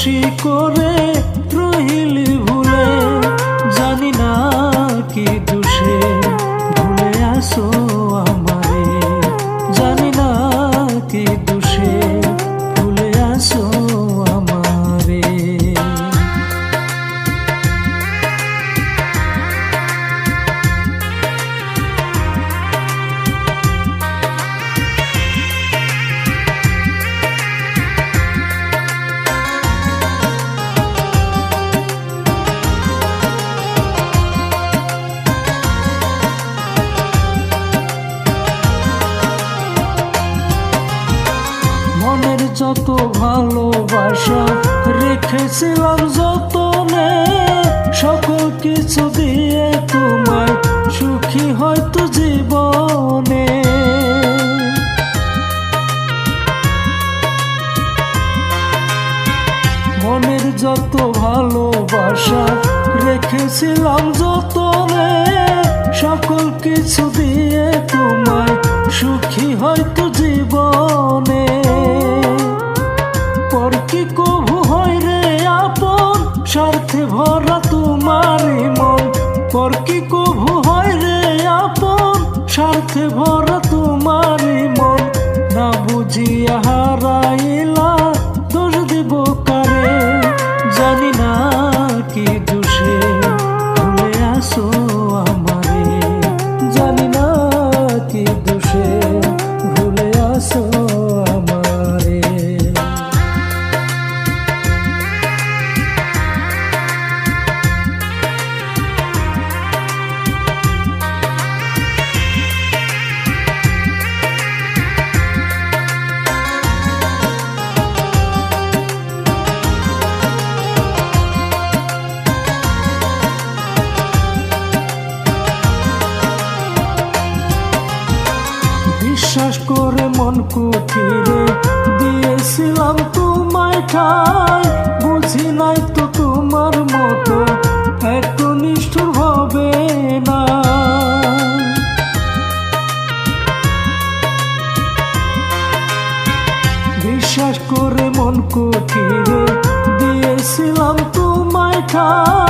দোষী করে রহিলি ভুলে, জানি না কি দোষে ভুলে আসো আমারে, জানি না কি দোষে ভুলে আসো আমারে। মনের যত ভালোবাসা রেখেছিলাম যতনে, সকল কিছু দিয়ে তোমায় সুখী হয়তো জীবনে। মনের যত ভালোবাসা রেখেছিলাম যতনে, সকল কিছু দিয়ে তোমায় সুখী হয়তো জীবনে। পর কি কভু হয় রে আপন, স্বার্থে ভরা তোমার মন। পর কি কভু হয় রে আপন, স্বার্থে ভরা তোমার মন। না বুঝিয়া হারাইলা দোষ দিব কারে, জানি না কি দোষে ভুলে আসো আমারে, জানি না কি দোষে ভুলে আসো আমারে। বিশ্বাস করে মন কুঠিরে দিয়েছিলাম তোমায় ঠাই, বুঝি নাই তো তোমার মতো এত নিষ্ঠুর হবে না। বিশ্বাস করে মন কুঠিরে দিয়েছিলাম তোমায় ঠাই,